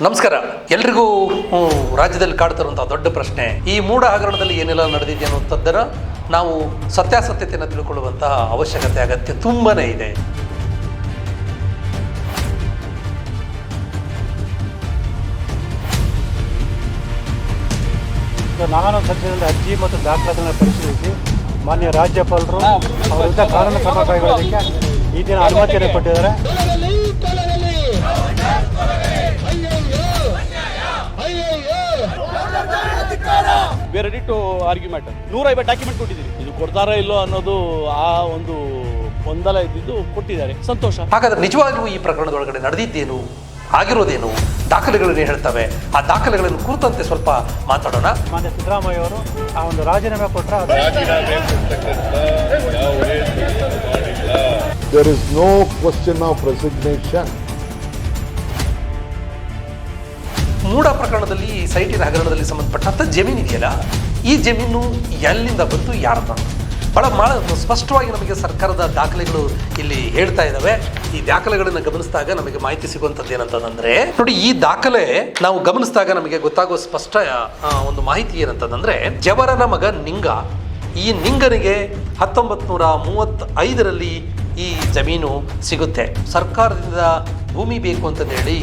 ನಮಸ್ಕಾರ ಎಲ್ರಿಗೂ. ರಾಜ್ಯದಲ್ಲಿ ಕಾಡ್ತಿರುವಂತಹ ದೊಡ್ಡ ಪ್ರಶ್ನೆ ಈ ಮೂಢ ಹಗರಣದಲ್ಲಿ ಏನೆಲ್ಲ ನಡೆದಿದೆ ಅನ್ನುವಂಥದ್ದನ್ನು ನಾವು ಸತ್ಯಾಸತ್ಯತೆಯನ್ನು ತಿಳ್ಕೊಳ್ಳುವಂತಹ ಅವಶ್ಯಕತೆ ಅಗತ್ಯ ತುಂಬಾನೇ ಇದೆ. ನಾನು ಸದ್ಯದಲ್ಲಿ ಅರ್ಜಿ ಮತ್ತು ದಾಖಲಾತಿಗಳನ್ನು ಪರಿಶೀಲಿಸಿ ಮಾನ್ಯ ರಾಜ್ಯಪಾಲರು ಅವರ ವಿರುದ್ಧ ಕಾನೂನು ಕ್ರಮ ಕೈಗೊಳ್ಳೋದಕ್ಕೆ ಈ ದಿನ ಅನುಮತಿಯನ್ನು ಕೊಟ್ಟಿದ್ದಾರೆ. We are ready to argument. 150 document ಕೊಟ್ಟಿದ್ದೀವಿ. ಇದು ಕೊಡ್ತಾರಾ ಇಲ್ಲೋ ಅನ್ನೋದು ಆ ಒಂದು ಗೊಂದಲ ಇದ್ದಿದ್ದು ಕೊಟ್ಟಿದ್ದಾರೆ, ಸಂತೋಷ. ಹಾಗಾದ್ರೆ ನಿಜವಾಗಿಯೂ ಈ ಪ್ರಕರಣದೊಳಗಡೆ ನಡೆದಿದ್ದೇನು, ಆಗಿರೋದೇನು, ದಾಖಲೆಗಳನ್ನೇ ಹೇಳ್ತವೆ. ಆ ದಾಖಲೆಗಳನ್ನು ಕುರಿತಂತೆ ಸ್ವಲ್ಪ ಮಾತಾಡೋಣ. ಮಾನ್ಯ ಸಿದ್ದರಾಮಯ್ಯ ಅವರು ಆ ಒಂದು ರಾಜೀನಾಮೆ ಕೊಟ್ಟರೆ there is no question of resignation. ಮೂಢ ಪ್ರಕರಣದಲ್ಲಿ ಸೈಟಿನ ಹಗರಣದಲ್ಲಿ ಸಂಬಂಧಪಟ್ಟಂಥ ಜಮೀನು ಇದೆಯಲ್ಲ, ಈ ಜಮೀನು ಎಲ್ಲಿಂದ ಬಂತು, ಯಾರದ್ದು? ಭಾಳ ಸ್ಪಷ್ಟವಾಗಿ ನಮಗೆ ಸರ್ಕಾರದ ದಾಖಲೆಗಳು ಇಲ್ಲಿ ಹೇಳ್ತಾ ಇದ್ದಾವೆ. ಈ ದಾಖಲೆಗಳನ್ನು ಗಮನಿಸಿದಾಗ ನಮಗೆ ಮಾಹಿತಿ ಸಿಗುವಂಥದ್ದು ಏನಂತಂದ್ರೆ, ನೋಡಿ, ಈ ದಾಖಲೆ ನಾವು ಗಮನಿಸಿದಾಗ ನಮಗೆ ಗೊತ್ತಾಗುವ ಸ್ಪಷ್ಟ ಒಂದು ಮಾಹಿತಿ ಏನಂತಂದ್ರೆ, ಜವರನ ಮಗ ನಿಂಗ, ಈ ನಿಂಗನಿಗೆ 1935ರಲ್ಲಿ ಈ ಜಮೀನು ಸಿಗುತ್ತೆ. ಸರ್ಕಾರದಿಂದ ಭೂಮಿ ಬೇಕು ಅಂತಂದೇಳಿ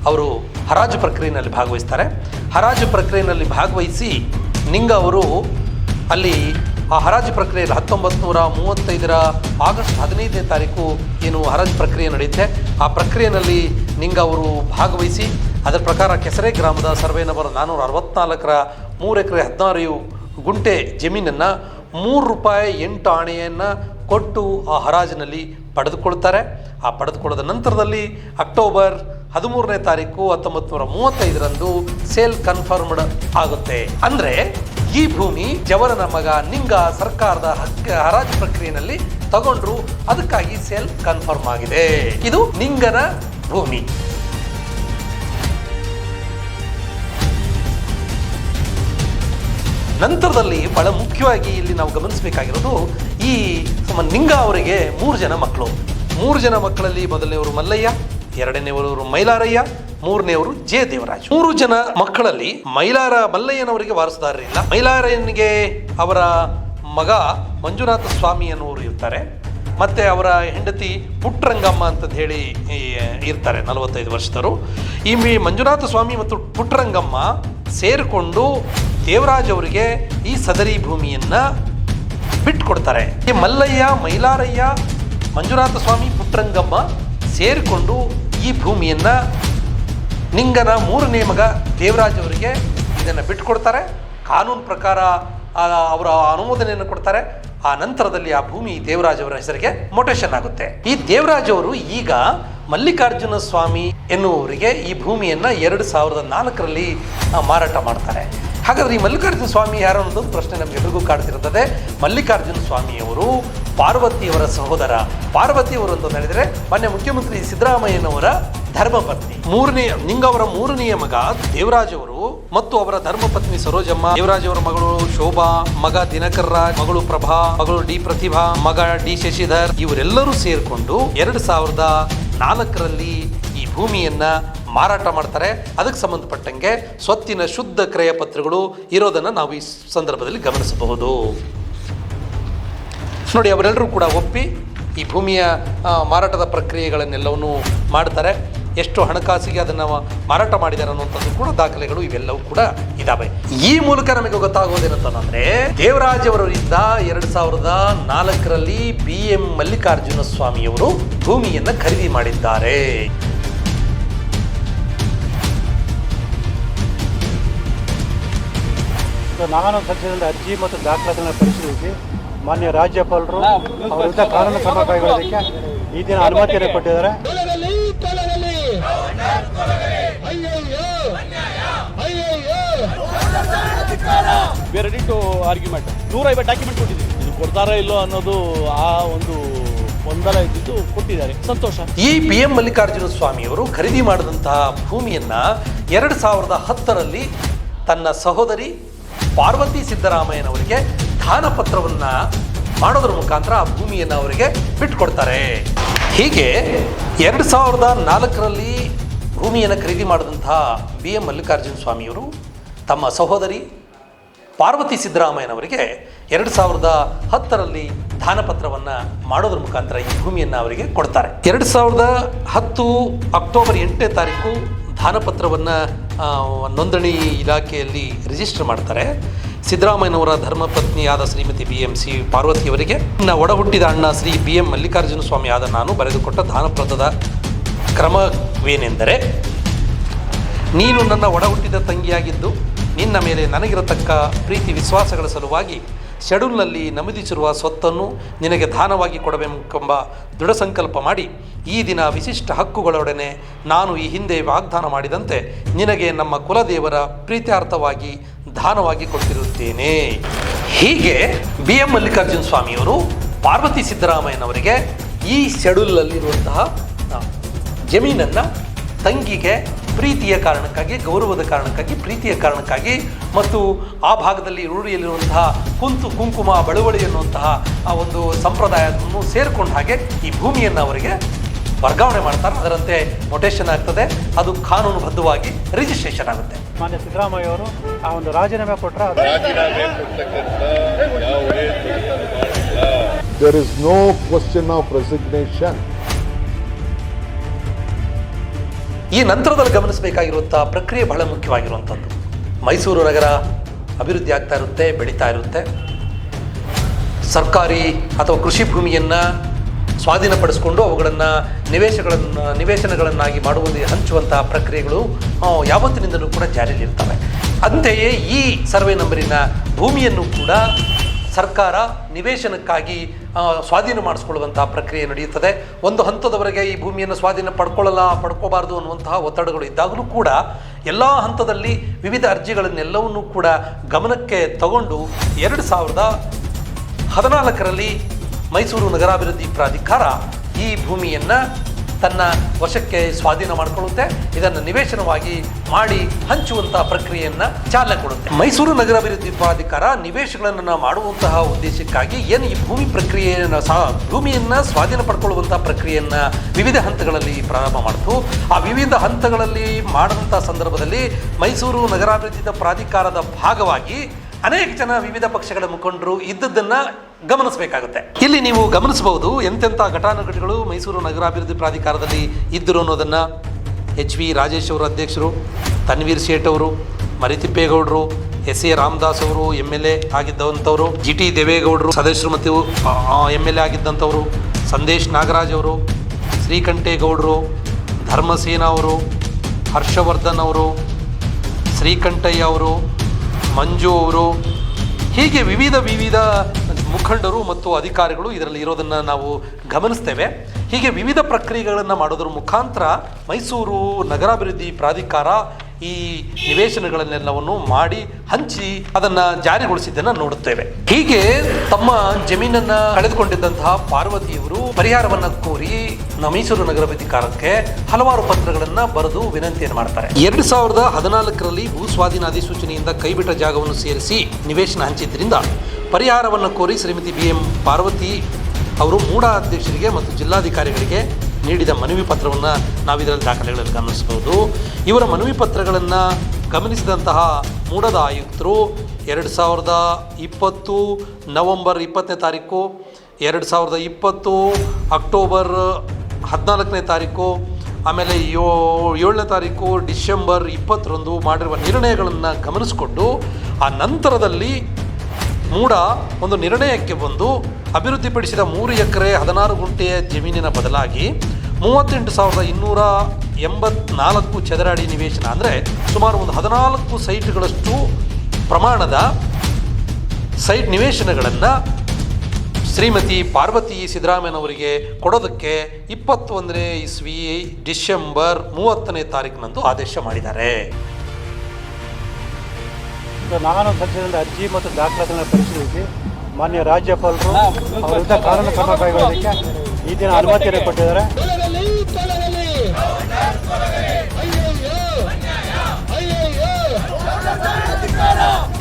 ಅವರು ಹರಾಜು ಪ್ರಕ್ರಿಯೆಯಲ್ಲಿ ಭಾಗವಹಿಸ್ತಾರೆ. ಹರಾಜು ಪ್ರಕ್ರಿಯೆಯಲ್ಲಿ ಭಾಗವಹಿಸಿ ನಿಂಗ ಅವರು ಅಲ್ಲಿ ಆ ಹರಾಜು ಪ್ರಕ್ರಿಯೆಯಲ್ಲಿ 1935ರ ಆಗಸ್ಟ್ 15ನೇ ತಾರೀಕು ಏನು ಹರಾಜು ಪ್ರಕ್ರಿಯೆ ನಡೆಯುತ್ತೆ, ಆ ಪ್ರಕ್ರಿಯೆಯಲ್ಲಿ ನಿಂಗ ಅವರು ಭಾಗವಹಿಸಿ ಅದರ ಪ್ರಕಾರ ಕೆಸರೆ ಗ್ರಾಮದ ಸರ್ವೆ ನಂಬರ್ 464ರ 3 ಎಕರೆ 16 ಗುಂಟೆ ಜಮೀನನ್ನು ₹3 ಆಣೆಯನ್ನು ಕೊಟ್ಟು ಆ ಹರಾಜಿನಲ್ಲಿ ಪಡೆದುಕೊಳ್ತಾರೆ. ಆ ಪಡೆದುಕೊಳ್ಳದ ನಂತರದಲ್ಲಿ ಅಕ್ಟೋಬರ್ 13ನೇ ತಾರೀಕು 1935ರಂದು ಸೇಲ್ ಕನ್ಫರ್ಮ್ಡ್ ಆಗುತ್ತೆ. ಅಂದ್ರೆ ಈ ಭೂಮಿ ಜವರನ ಮಗ ನಿಂಗ ಸರ್ಕಾರದ ಹರಾಜು ಪ್ರಕ್ರಿಯೆಯಲ್ಲಿ ತಗೊಂಡ್ರು, ಅದಕ್ಕಾಗಿ ಸೇಲ್ ಕನ್ಫರ್ಮ್ ಆಗಿದೆ. ಇದು ನಿಂಗನ ಭೂಮಿ. ನಂತರದಲ್ಲಿ ಬಹಳ ಮುಖ್ಯವಾಗಿ ಇಲ್ಲಿ ನಾವು ಗಮನಿಸಬೇಕಾಗಿರೋದು, ಈ ನಿಂಗ ಅವರಿಗೆ 3 ಜನ ಮಕ್ಕಳು. 3 ಜನ ಮಕ್ಕಳಲ್ಲಿ ಮೊದಲನೇವರು ಮಲ್ಲಯ್ಯ, ಎರಡನೇವರು ಮೈಲಾರಯ್ಯ, ಮೂರನೇವರು ಜೆ ದೇವರಾಜ್. 3 ಜನ ಮಕ್ಕಳಲ್ಲಿ ಮಲ್ಲಯ್ಯನವರಿಗೆ ವಾರಸುದಾರರಿಲ್ಲ. ಮೈಲಾರಯ್ಯನಿಗೆ ಅವರ ಮಗ ಮಂಜುನಾಥ ಸ್ವಾಮಿ ಅನ್ನೋರು ಇರ್ತಾರೆ, ಮತ್ತೆ ಅವರ ಹೆಂಡತಿ ಪುಟ್ಟರಂಗಮ್ಮ ಅಂತ ಹೇಳಿ ಇರ್ತಾರೆ, 45 ವರ್ಷದವರು. ಈ ಮಂಜುನಾಥ ಸ್ವಾಮಿ ಮತ್ತು ಪುಟ್ಟರಂಗಮ್ಮ ಸೇರಿಕೊಂಡು ದೇವರಾಜ್ ಅವರಿಗೆ ಈ ಸದರಿ ಭೂಮಿಯನ್ನ ಬಿಟ್ಟುಕೊಡ್ತಾರೆ. ಈ ಮಲ್ಲಯ್ಯ, ಮೈಲಾರಯ್ಯ, ಮಂಜುನಾಥ ಸ್ವಾಮಿ, ಪುಟ್ಟರಂಗಮ್ಮ ಸೇರಿಕೊಂಡು ಈ ಭೂಮಿಯನ್ನ ನಿಂಗನ 3ನೇ ಮಗ ದೇವರಾಜ್ ಅವರಿಗೆ ಇದನ್ನು ಬಿಟ್ಟುಕೊಡ್ತಾರೆ. ಕಾನೂನು ಪ್ರಕಾರ ಅವರ ಅನುಮೋದನೆಯನ್ನು ಕೊಡ್ತಾರೆ. ಆ ನಂತರದಲ್ಲಿ ಆ ಭೂಮಿ ದೇವರಾಜ್ ಅವರ ಹೆಸರಿಗೆ ಮೊಟೇಷನ್ ಆಗುತ್ತೆ. ಈ ದೇವರಾಜ್ ಅವರು ಈಗ ಮಲ್ಲಿಕಾರ್ಜುನ ಸ್ವಾಮಿ ಎನ್ನುವರಿಗೆ ಈ ಭೂಮಿಯನ್ನು 2004ರಲ್ಲಿ ಮಾರಾಟ ಮಾಡ್ತಾರೆ. ಹಾಗಾದ್ರೆ ಈ ಮಲ್ಲಿಕಾರ್ಜುನ ಸ್ವಾಮಿ ಯಾರು ಅನ್ನೋದೊಂದು ಪ್ರಶ್ನೆ ನಮಗೆಲ್ಲರಿಗೂ ಕಾಡ್ತಿರುತ್ತದೆ. ಮಲ್ಲಿಕಾರ್ಜುನ ಸ್ವಾಮಿಯವರು ಪಾರ್ವತಿಯವರ ಸಹೋದರ. ಪಾರ್ವತಿಯವರು ಅಂತ ಹೇಳಿದರೆ ಮಾನ್ಯ ಮುಖ್ಯಮಂತ್ರಿ ಸಿದ್ದರಾಮಯ್ಯನವರ ಧರ್ಮಪತ್ನಿ. ನಿಂಗವರ 3ನೇ ಮಗ ದೇವರಾಜ್ ಅವರು ಮತ್ತು ಅವರ ಧರ್ಮಪತ್ನಿ ಸರೋಜಮ್ಮ, ದೇವರಾಜ್ ಅವರ ಮಗಳು ಶೋಭಾ, ಮಗ ದಿನಕರ್ ರಾಜ್, ಮಗಳು ಪ್ರಭಾ, ಮಗಳು ಡಿ ಪ್ರತಿಭಾ, ಮಗ ಡಿ ಶಶಿಧರ್, ಇವರೆಲ್ಲರೂ ಸೇರಿಕೊಂಡು 2004ರಲ್ಲಿ ಈ ಭೂಮಿಯನ್ನ ಮಾರಾಟ ಮಾಡ್ತಾರೆ. ಅದಕ್ಕೆ ಸಂಬಂಧಪಟ್ಟಂಗೆ ಸ್ವತ್ತಿನ ಶುದ್ಧ ಕ್ರಯ ಪತ್ರಗಳು ಇರೋದನ್ನು ನಾವು ಈ ಸಂದರ್ಭದಲ್ಲಿ ಗಮನಿಸಬಹುದು. ನೋಡಿ, ಅವರೆಲ್ಲರೂ ಕೂಡ ಒಪ್ಪಿ ಈ ಭೂಮಿಯ ಮಾರಾಟದ ಪ್ರಕ್ರಿಯೆಗಳನ್ನೆಲ್ಲವನ್ನೂ ಮಾಡ್ತಾರೆ. ಎಷ್ಟು ಹಣಕಾಸಿಗೆ ಅದನ್ನು ಮಾರಾಟ ಮಾಡಿದ್ದಾರೆ ಅನ್ನುವಂಥದ್ದು ಕೂಡ ದಾಖಲೆಗಳು ಇವೆಲ್ಲವೂ ಕೂಡ ಇದ್ದಾವೆ. ಈ ಮೂಲಕ ನಮಗೆ ಗೊತ್ತಾಗೋದೇನಂತಂದ್ರೆ, ದೇವರಾಜ್ ಅವರಿಂದ 2004ರಲ್ಲಿ BM ಮಲ್ಲಿಕಾರ್ಜುನ ಸ್ವಾಮಿಯವರು ಭೂಮಿಯನ್ನು ಖರೀದಿ ಮಾಡಿದ್ದಾರೆ. ನಾನು ಸದ್ಯದಲ್ಲಿ ಅರ್ಜಿ ಮತ್ತು ದಾಖಲಾತಿಗಳನ್ನು ಪರಿಶೀಲಿಸಿ ಮಾನ್ಯ ರಾಜ್ಯಪಾಲರು ಅವರ ವಿರುದ್ಧ ಕಾನೂನು ಕ್ರಮ ಕೈಗೊಳ್ಳೋದಕ್ಕೆ ಈ ದಿನ ಅನುಮತಿಯನ್ನು ಕೊಟ್ಟಿದ್ದಾರೆ. We are ready to argument. 150 document ಕೊಟ್ಟಿದ್ದೀವಿ. ಇದು ಕೊಡ್ತಾರಾ ಇಲ್ಲೋ ಅನ್ನೋದು ಆ ಒಂದು ಗೊಂದಲ ಇದ್ದಿದ್ದು ಕೊಟ್ಟಿದ್ದಾರೆ, ಸಂತೋಷ. ಈ BM ಮಲ್ಲಿಕಾರ್ಜುನ ಸ್ವಾಮಿಯವರು ಖರೀದಿ ಮಾಡಿದಂತಹ ಭೂಮಿಯನ್ನ 2010ರಲ್ಲಿ ತನ್ನ ಸಹೋದರಿ ಪಾರ್ವತಿ ಸಿದ್ದರಾಮಯ್ಯನವರಿಗೆ ದಾನ ಪತ್ರವನ್ನು ಮಾಡೋದ್ರ ಮುಖಾಂತರ ಆ ಭೂಮಿಯನ್ನು ಅವರಿಗೆ ಬಿಟ್ಟುಕೊಡ್ತಾರೆ. ಹೀಗೆ 2004ರಲ್ಲಿ ಭೂಮಿಯನ್ನು ಖರೀದಿ ಮಾಡಿದಂತಹ BM ಮಲ್ಲಿಕಾರ್ಜುನ ಸ್ವಾಮಿಯವರು ತಮ್ಮ ಸಹೋದರಿ ಪಾರ್ವತಿ ಸಿದ್ದರಾಮಯ್ಯನವರಿಗೆ 2010ರಲ್ಲಿ ದಾನಪತ್ರವನ್ನು ಮಾಡೋದ್ರ ಮುಖಾಂತರ ಈ ಭೂಮಿಯನ್ನು ಅವರಿಗೆ ಕೊಡ್ತಾರೆ. 2010 ಅಕ್ಟೋಬರ್ 8ನೇ ತಾರೀಕು ದಾನಪತ್ರವನ್ನು ನೋಂದಣಿ ಇಲಾಖೆಯಲ್ಲಿ ರಿಜಿಸ್ಟರ್ ಮಾಡ್ತಾರೆ. ಸಿದ್ದರಾಮಯ್ಯನವರ ಧರ್ಮಪತ್ನಿಯಾದ ಶ್ರೀಮತಿ BMC ಪಾರ್ವತಿಯವರಿಗೆ ಒಡ ಹುಟ್ಟಿದ ಅಣ್ಣ ಶ್ರೀ BM ಮಲ್ಲಿಕಾರ್ಜುನ ಸ್ವಾಮಿ ಆದ ನಾನು ಬರೆದುಕೊಟ್ಟ ದಾನಪತ್ರದ ಕ್ರಮವೇನೆಂದರೆ, ನೀನು ನನ್ನ ಒಡ ಹುಟ್ಟಿದ ತಂಗಿಯಾಗಿದ್ದು ನಿನ್ನ ಮೇಲೆ ನನಗಿರತಕ್ಕ ಪ್ರೀತಿ ವಿಶ್ವಾಸಗಳ ಸಲುವಾಗಿ ಶೆಡ್ಯೂಲ್ನಲ್ಲಿ ನಮೂದಿಸಿರುವ ಸ್ವತ್ತನ್ನು ನಿನಗೆ ದಾನವಾಗಿ ಕೊಡಬೇಕೆಂಬ ದೃಢ ಸಂಕಲ್ಪ ಮಾಡಿ ಈ ದಿನ ವಿಶಿಷ್ಟ ಹಕ್ಕುಗಳೊಡನೆ ನಾನು ಈ ಹಿಂದೆ ವಾಗ್ದಾನ ಮಾಡಿದಂತೆ ನಿನಗೆ ನಮ್ಮ ಕುಲದೇವರ ಪ್ರೀತ್ಯಾರ್ಥವಾಗಿ ದಾನವಾಗಿ ಕೊಟ್ಟಿರುತ್ತೇನೆ. ಹೀಗೆ BM ಮಲ್ಲಿಕಾರ್ಜುನ ಸ್ವಾಮಿಯವರು ಪಾರ್ವತಿ ಸಿದ್ದರಾಮಯ್ಯನವರಿಗೆ ಈ ಶೆಡ್ಯೂಲಲ್ಲಿರುವಂತಹ ಜಮೀನನ್ನು ತಂಗಿಗೆ ಪ್ರೀತಿಯ ಕಾರಣಕ್ಕಾಗಿ, ಗೌರವದ ಕಾರಣಕ್ಕಾಗಿ, ಪ್ರೀತಿಯ ಕಾರಣಕ್ಕಾಗಿ ಮತ್ತು ಆ ಭಾಗದಲ್ಲಿ ರೂಢಿಯಲ್ಲಿರುವಂತಹ ಕುಂಕುಮ ಬಳುವಳಿ ಎನ್ನುವಂತಹ ಆ ಒಂದು ಸಂಪ್ರದಾಯವನ್ನು ಸೇರಿಕೊಂಡ ಹಾಗೆ ಈ ಭೂಮಿಯನ್ನು ಅವರಿಗೆ ವರ್ಗಾವಣೆ ಮಾಡ್ತಾರೆ. ಅದರಂತೆ ಮೊಟೇಷನ್ ಆಗ್ತದೆ, ಅದು ಕಾನೂನುಬದ್ಧವಾಗಿ ರಿಜಿಸ್ಟ್ರೇಷನ್ ಆಗುತ್ತೆ. ಮಾನ್ಯ ಸಿದ್ದರಾಮಯ್ಯ ಅವರು ಆ ಒಂದು ರಾಜೀನಾಮೆ ಕೊಟ್ಟರೆ There is no question of resignation. ಈ ನಂತರದಲ್ಲಿ ಗಮನಿಸಬೇಕಾಗಿರುವಂಥ ಪ್ರಕ್ರಿಯೆ ಬಹಳ ಮುಖ್ಯವಾಗಿರುವಂಥದ್ದು. ಮೈಸೂರು ನಗರ ಅಭಿವೃದ್ಧಿ ಆಗ್ತಾ ಇರುತ್ತೆ, ಬೆಳೀತಾ ಇರುತ್ತೆ. ಸರ್ಕಾರಿ ಅಥವಾ ಕೃಷಿ ಭೂಮಿಯನ್ನು ಸ್ವಾಧೀನಪಡಿಸಿಕೊಂಡು ಅವುಗಳನ್ನು ನಿವೇಶನಗಳನ್ನಾಗಿ ಮಾಡುವುದು, ಹಂಚುವಂಥ ಪ್ರಕ್ರಿಯೆಗಳು ಯಾವತ್ತಿನಿಂದಲೂ ಕೂಡ ಜಾರಿಯಲ್ಲಿರ್ತವೆ. ಅಂತೆಯೇ ಈ ಸರ್ವೆ ನಂಬರಿನ ಭೂಮಿಯನ್ನು ಕೂಡ ಸರ್ಕಾರ ನಿವೇಶನಕ್ಕಾಗಿ ಸ್ವಾಧೀನ ಮಾಡಿಸ್ಕೊಳ್ಳುವಂತಹ ಪ್ರಕ್ರಿಯೆ ನಡೆಯುತ್ತದೆ. ಒಂದು ಹಂತದವರೆಗೆ ಈ ಭೂಮಿಯನ್ನು ಸ್ವಾಧೀನ ಪಡ್ಕೋಬಾರ್ದು ಅನ್ನುವಂತಹ ಒತ್ತಡಗಳು ಇದ್ದಾಗಲೂ ಕೂಡ ಎಲ್ಲ ಹಂತದಲ್ಲಿ ವಿವಿಧ ಅರ್ಜಿಗಳನ್ನೆಲ್ಲವನ್ನೂ ಕೂಡ ಗಮನಕ್ಕೆ ತಗೊಂಡು 2014ರಲ್ಲಿ ಮೈಸೂರು ನಗರಾಭಿವೃದ್ಧಿ ಪ್ರಾಧಿಕಾರ ಈ ಭೂಮಿಯನ್ನು ತನ್ನ ವಶಕ್ಕೆ ಸ್ವಾಧೀನ ಮಾಡಿಕೊಳ್ಳುತ್ತೆ. ಇದನ್ನು ನಿವೇಶನವಾಗಿ ಮಾಡಿ ಹಂಚುವಂಥ ಪ್ರಕ್ರಿಯೆಯನ್ನು ಚಾಲನೆ ಕೊಡುತ್ತೆ. ಮೈಸೂರು ನಗರಾಭಿವೃದ್ಧಿ ಪ್ರಾಧಿಕಾರ ನಿವೇಶನಗಳನ್ನು ಮಾಡುವಂತಹ ಉದ್ದೇಶಕ್ಕಾಗಿ ಏನು ಈ ಭೂಮಿಯನ್ನು ಸ್ವಾಧೀನ ಪಡ್ಕೊಳ್ಳುವಂಥ ಪ್ರಕ್ರಿಯೆಯನ್ನು ವಿವಿಧ ಹಂತಗಳಲ್ಲಿ ಪ್ರಾರಂಭ ಮಾಡಿತು. ಆ ವಿವಿಧ ಹಂತಗಳಲ್ಲಿ ಮಾಡಿದಂಥ ಸಂದರ್ಭದಲ್ಲಿ ಮೈಸೂರು ನಗರಾಭಿವೃದ್ಧಿ ಪ್ರಾಧಿಕಾರದ ಭಾಗವಾಗಿ ಅನೇಕ ಜನ ವಿವಿಧ ಪಕ್ಷಗಳ ಮುಖಂಡರು ಇದ್ದದ್ದನ್ನು ಗಮನಿಸಬೇಕಾಗುತ್ತೆ. ಇಲ್ಲಿ ನೀವು ಗಮನಿಸಬಹುದು ಎಂತೆಂಥ ಘಟಾನುಘಟಿಗಳು ಮೈಸೂರು ನಗರಾಭಿವೃದ್ಧಿ ಪ್ರಾಧಿಕಾರದಲ್ಲಿ ಇದ್ದರು ಅನ್ನೋದನ್ನು. HV ರಾಜೇಶ್ ಅವರು ಅಧ್ಯಕ್ಷರು, ತನ್ವೀರ್ ಸೇಠ್ ಅವರು, ಮರಿತಿಪ್ಪೇಗೌಡರು, SA ರಾಮದಾಸ್ ಅವರು MLA ಆಗಿದ್ದಂಥವರು, GT ದೇವೇಗೌಡರು ಸದಸ್ಯರು ಮತ್ತು MLA ಆಗಿದ್ದಂಥವರು, ಸಂದೇಶ್ ನಾಗರಾಜ್ ಅವರು, ಶ್ರೀಕಂಠೇಗೌಡರು, ಧರ್ಮಸೇನ ಅವರು, ಹರ್ಷವರ್ಧನ್ ಅವರು, ಶ್ರೀಕಂಠಯ್ಯ ಅವರು, ಮಂಜು ಅವರು, ಹೀಗೆ ವಿವಿಧ ಮುಖಂಡರು ಮತ್ತು ಅಧಿಕಾರಿಗಳು ಇದರಲ್ಲಿ ಇರೋದನ್ನು ನಾವು ಗಮನಿಸ್ತೇವೆ. ಹೀಗೆ ವಿವಿಧ ಪ್ರಕ್ರಿಯೆಗಳನ್ನು ಮಾಡೋದ್ರ ಮುಖಾಂತರ ಮೈಸೂರು ನಗರಾಭಿವೃದ್ಧಿ ಪ್ರಾಧಿಕಾರ ಈ ನಿವೇಶನಗಳನ್ನೆಲ್ಲವನ್ನು ಮಾಡಿ ಹಂಚಿ ಅದನ್ನು ಜಾರಿಗೊಳಿಸಿದ್ದನ್ನು ನೋಡುತ್ತೇವೆ. ಹೀಗೆ ತಮ್ಮ ಜಮೀನನ್ನು ಕಳೆದುಕೊಂಡಿದ್ದಂತಹ ಪಾರ್ವತಿಯವರು ಪರಿಹಾರವನ್ನು ಕೋರಿ ಮೈಸೂರು ನಗರಾಭಿವೃದ್ಧಿಕಾರಕ್ಕೆ ಹಲವಾರು ಪತ್ರಗಳನ್ನು ಬರೆದು ವಿನಂತಿಯನ್ನು ಮಾಡ್ತಾರೆ. 2014ರಲ್ಲಿ ಭೂ ಸ್ವಾಧೀನ ಅಧಿಸೂಚನೆಯಿಂದ ಕೈಬಿಟ್ಟ ಜಾಗವನ್ನು ಸೇರಿಸಿ ನಿವೇಶನ ಹಂಚಿದ್ದರಿಂದ ಪರಿಹಾರವನ್ನು ಕೋರಿ ಶ್ರೀಮತಿ BM ಪಾರ್ವತಿ ಅವರು ಮೂಡ ಅಧ್ಯಕ್ಷರಿಗೆ ಮತ್ತು ಜಿಲ್ಲಾಧಿಕಾರಿಗಳಿಗೆ ನೀಡಿದ ಮನವಿ ಪತ್ರವನ್ನು ನಾವು ಇದರಲ್ಲಿ ದಾಖಲೆಗಳಲ್ಲಿ ಗಮನಿಸಬಹುದು. ಇವರ ಮನವಿ ಪತ್ರಗಳನ್ನು ಗಮನಿಸಿದಂತಹ ಮೂಡದ ಆಯುಕ್ತರು 2020 ನವೆಂಬರ್ 20ನೇ ತಾರೀಕು, 2020 ಅಕ್ಟೋಬರ್ 14ನೇ ತಾರೀಕು, ಆಮೇಲೆ 7ನೇ ತಾರೀಕು ಡಿಸೆಂಬರ್ 20ರಂದು ಮಾಡಿರುವ ನಿರ್ಣಯಗಳನ್ನು ಗಮನಿಸಿಕೊಂಡು ಆ ನಂತರದಲ್ಲಿ ಮೂಡ ಒಂದು ನಿರ್ಣಯಕ್ಕೆ ಬಂದು ಅಭಿವೃದ್ಧಿಪಡಿಸಿದ 3 ಎಕರೆ 16 ಗುಂಟೆಯ ಜಮೀನಿನ ಬದಲಾಗಿ 38,284 ಚದರ ಅಡಿ ನಿವೇಶನ, ಅಂದರೆ ಸುಮಾರು ಒಂದು 14 ಸೈಟ್ಗಳಷ್ಟು ಪ್ರಮಾಣದ ಸೈಟ್ ನಿವೇಶನಗಳನ್ನು ಶ್ರೀಮತಿ ಪಾರ್ವತಿ ಸಿದ್ದರಾಮಯ್ಯನವರಿಗೆ ಕೊಡೋದಕ್ಕೆ 21ನೇ ಇಸ್ವಿ ಡಿಸೆಂಬರ್ 30ನೇ ತಾರೀಕಿನಂದು ಆದೇಶ ಮಾಡಿದ್ದಾರೆ. ನಾನು ಸಲ್ಲಿಸಿದ ಅರ್ಜಿ ಮತ್ತು ದಾಖಲಾತಿಗಳನ್ನು ಪರಿಶೀಲಿಸಿ ಮಾನ್ಯ ರಾಜ್ಯಪಾಲರು ಅವರ ವಿರುದ್ಧ ಕಾನೂನು ಕ್ರಮ ಕೈಗೊಳ್ಳೋದಕ್ಕೆ ಈ ದಿನ ಅನುಮತಿಯನ್ನು ಕೊಟ್ಟಿದ್ದಾರೆ.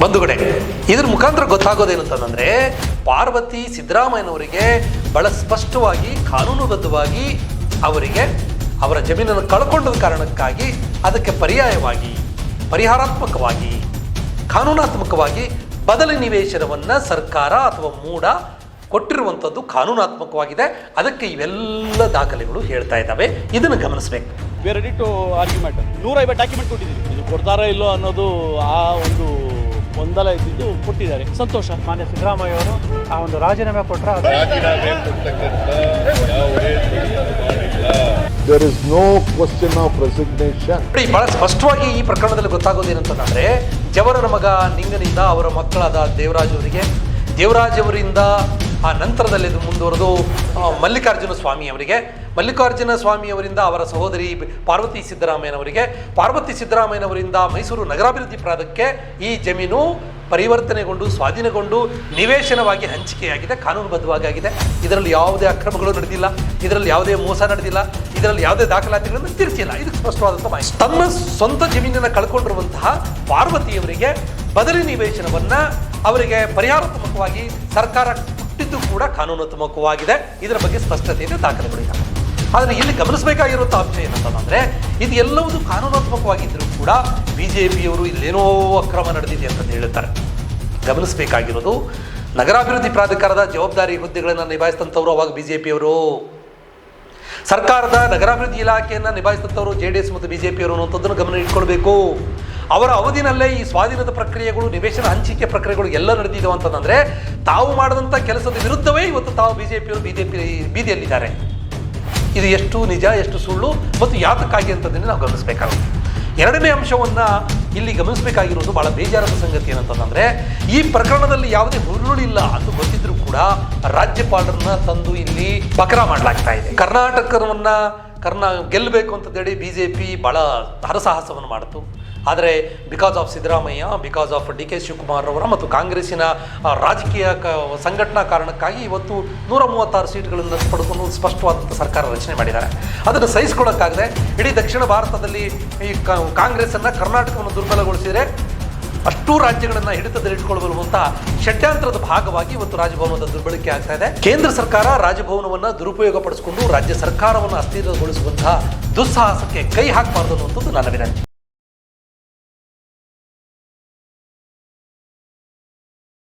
ಬಂಧುಗಳೇ, ಇದ್ರ ಮುಖಾಂತರ ಗೊತ್ತಾಗೋದೇನಂತಂದ್ರೆ ಪಾರ್ವತಿ ಸಿದ್ದರಾಮಯ್ಯನವರಿಗೆ ಬಹಳ ಸ್ಪಷ್ಟವಾಗಿ ಕಾನೂನುಬದ್ಧವಾಗಿ ಅವರಿಗೆ ಅವರ ಜಮೀನನ್ನು ಕಳ್ಕೊಂಡ ಕಾರಣಕ್ಕಾಗಿ ಅದಕ್ಕೆ ಪರ್ಯಾಯವಾಗಿ ಪರಿಹಾರಾತ್ಮಕವಾಗಿ ಕಾನೂನಾತ್ಮಕವಾಗಿ ಬದಲಿ ನಿವೇಶನವನ್ನು ಸರ್ಕಾರ ಅಥವಾ ಮೂಡ ಕೊಟ್ಟಿರುವಂಥದ್ದು ಕಾನೂನಾತ್ಮಕವಾಗಿದೆ. ಅದಕ್ಕೆ ಇವೆಲ್ಲ ದಾಖಲೆಗಳು ಹೇಳ್ತಾ ಇದ್ದಾವೆ. ಇದನ್ನು ಗಮನಿಸಬೇಕು. We are ready to argument. 150 document ಕೊಟ್ಟಿದ್ದೀವಿ. ಇದು ಕೊಡ್ತಾರಾ ಇಲ್ಲೋ ಅನ್ನೋದು ಆ ಒಂದು ಗೊಂದಲ ಇದ್ದಿದ್ದು ಕೊಟ್ಟಿದ್ದಾರೆ. ಸಂತೋಷ. ಮಾನ್ಯ ಸಿದ್ದರಾಮಯ್ಯ ಅವರು ಆ ಒಂದು ರಾಜೀನಾಮೆ ಕೊಟ್ಟರೆ There is no question of resignation. ಬಹಳ ಸ್ಪಷ್ಟವಾಗಿ ಈ ಪ್ರಕರಣದಲ್ಲಿ ಗೊತ್ತಾಗೋದೇನಂತಂದ್ರೆ, ಜವರನ ಮಗ ನಿಂಗನಿಂದ ಅವರ ಮಕ್ಕಳಾದ ದೇವರಾಜ್ ಅವರಿಂದ ಆ ನಂತರದಲ್ಲಿ ಇದು ಮುಂದುವರೆದು ಮಲ್ಲಿಕಾರ್ಜುನ ಸ್ವಾಮಿ ಅವರಿಂದ ಅವರ ಸಹೋದರಿ ಪಾರ್ವತಿ ಸಿದ್ದರಾಮಯ್ಯನವರಿಂದ ಮೈಸೂರು ನಗರಾಭಿವೃದ್ಧಿ ಪ್ರಾಧಿಕಾರಕ್ಕೆ ಈ ಜಮೀನು ಪರಿವರ್ತನೆಗೊಂಡು ಸ್ವಾಧೀನಗೊಂಡು ನಿವೇಶನವಾಗಿ ಹಂಚಿಕೆಯಾಗಿದೆ, ಕಾನೂನುಬದ್ಧವಾಗಿ ಆಗಿದೆ. ಇದರಲ್ಲಿ ಯಾವುದೇ ಅಕ್ರಮಗಳು ನಡೆದಿಲ್ಲ, ಇದರಲ್ಲಿ ಯಾವುದೇ ಮೋಸ ನಡೆದಿಲ್ಲ, ಇದರಲ್ಲಿ ಯಾವುದೇ ದಾಖಲಾತಿಗಳನ್ನು ತಿರುಚಿಲ್ಲ. ಇದಕ್ಕೆ ಸ್ಪಷ್ಟವಾದಂಥ ಮಾಹಿತಿ. ತಮ್ಮ ಸ್ವಂತ ಜಮೀನನ್ನು ಕಳ್ಕೊಂಡಿರುವಂತಹ ಪಾರ್ವತಿಯವರಿಗೆ ಬದಲಿ ನಿವೇಶನವನ್ನು ಅವರಿಗೆ ಪರಿಹಾರಾತ್ಮಕವಾಗಿ ಸರ್ಕಾರ ಕೊಟ್ಟಿದ್ದು ಕೂಡ ಕಾನೂನಾತ್ಮಕವಾಗಿದೆ. ಇದರ ಬಗ್ಗೆ ಸ್ಪಷ್ಟತೆ ಇದೆ, ದಾಖಲೆಗಳಿದ್ದಾವೆ. ಆದರೆ ಇಲ್ಲಿ ಗಮನಿಸಬೇಕಾಗಿರುವಂಥ ಅಂಶ ಏನಂತಂದರೆ, ಇದು ಎಲ್ಲವೂ ಕಾನೂನಾತ್ಮಕವಾಗಿದ್ದರೂ ಕೂಡ BJPಯವರು ಇಲ್ಲೇನೋ ಅಕ್ರಮ ನಡೆದಿದೆ ಅಂತ ಹೇಳುತ್ತಾರೆ. ಗಮನಿಸಬೇಕಾಗಿರೋದು, ನಗರಾಭಿವೃದ್ಧಿ ಪ್ರಾಧಿಕಾರದ ಜವಾಬ್ದಾರಿ ಹುದ್ದೆಗಳನ್ನು ನಿಭಾಯಿಸಿದಂಥವ್ರು ಅವಾಗ BJPಯವರು, ಸರ್ಕಾರದ ನಗರಾಭಿವೃದ್ಧಿ ಇಲಾಖೆಯನ್ನು ನಿಭಾಯಿಸಿದಂಥವರು JDS ಮತ್ತು BJPಯವರು ಅನ್ನುವಂಥದ್ದನ್ನು ಗಮನ ಇಟ್ಕೊಳ್ಬೇಕು. ಅವರ ಅವಧಿನಲ್ಲೇ ಈ ಸ್ವಾಧೀನದ ಪ್ರಕ್ರಿಯೆಗಳು, ನಿವೇಶನ ಹಂಚಿಕೆ ಪ್ರಕ್ರಿಯೆಗಳು ಎಲ್ಲ ನಡೆದಿದ್ದಾವೆ ಅಂತಂದರೆ, ತಾವು ಮಾಡಿದಂಥ ಕೆಲಸದ ವಿರುದ್ಧವೇ ಇವತ್ತು ತಾವು BJPಯವರು ಬೀದಿಯಲ್ಲಿದ್ದಾರೆ. ಇದು ಎಷ್ಟು ನಿಜ, ಎಷ್ಟು ಸುಳ್ಳು ಮತ್ತು ಯಾತಕ್ಕಾಗಿ ಅಂತಂದರೆ ನಾವು ಗಮನಿಸಬೇಕಾಗುತ್ತೆ. ಎರಡನೇ ಅಂಶವನ್ನು ಇಲ್ಲಿ ಗಮನಿಸಬೇಕಾಗಿರೋದು ಬಹಳ ಬೇಜಾರದ ಸಂಗತಿ ಏನಂತಂದರೆ, ಈ ಪ್ರಕರಣದಲ್ಲಿ ಯಾವುದೇ ಹುರುಳಿಲ್ಲ ಅಂತ ಗೊತ್ತಿದ್ರೂ ಕೂಡ ರಾಜ್ಯಪಾಲರನ್ನ ತಂದು ಇಲ್ಲಿ ಬಕರಾ ಮಾಡಲಾಗ್ತಾ ಇದೆ. ಕರ್ನಾಟಕವನ್ನು ಗೆಲ್ಲಬೇಕು ಅಂತೇಳಿ BJP ಭಾಳ ಹರಸಾಹಸವನ್ನು ಮಾಡಿತು. ಆದರೆ because of Siddaramaiah, because of DK Shivakumar ಅವರ ಮತ್ತು ಕಾಂಗ್ರೆಸ್ಸಿನ ರಾಜಕೀಯ ಸಂಘಟನಾ ಕಾರಣಕ್ಕಾಗಿ ಇವತ್ತು 136 ಸೀಟ್ಗಳನ್ನು ಪಡೆದುಕೊಂಡು ಸ್ಪಷ್ಟವಾದಂಥ ಸರ್ಕಾರ ರಚನೆ ಮಾಡಿದ್ದಾರೆ. ಅದನ್ನು ಸಹಿಸಿಕೊಳ್ಳೋಕ್ಕಾಗದೆ ಇಡೀ ದಕ್ಷಿಣ ಭಾರತದಲ್ಲಿ ಈ ಕಾಂಗ್ರೆಸ್ಸನ್ನು, ಕರ್ನಾಟಕವನ್ನು ದುರ್ಬಲಗೊಳಿಸಿದರೆ ಅಷ್ಟೂ ರಾಜ್ಯಗಳನ್ನು ಹಿಡಿತದಲ್ಲಿಟ್ಟುಕೊಳ್ಳಬಲ್ಲುವಂಥ ಷಡ್ಯಂತ್ರದ ಭಾಗವಾಗಿ ಇವತ್ತು ರಾಜಭವನದ ದುರ್ಬಳಕೆ ಆಗ್ತಾ ಇದೆ. ಕೇಂದ್ರ ಸರ್ಕಾರ ರಾಜಭವನವನ್ನು ದುರುಪಯೋಗ ಪಡಿಸಿಕೊಂಡು ರಾಜ್ಯ ಸರ್ಕಾರವನ್ನು ಅಸ್ಥಿರಗೊಳಿಸುವಂತಹ ದುಸ್ಸಾಹಸಕ್ಕೆ ಕೈ ಹಾಕಬಾರ್ದು ಅನ್ನುವಂಥದ್ದು ನನ್ನ ವಿನಂತಿ.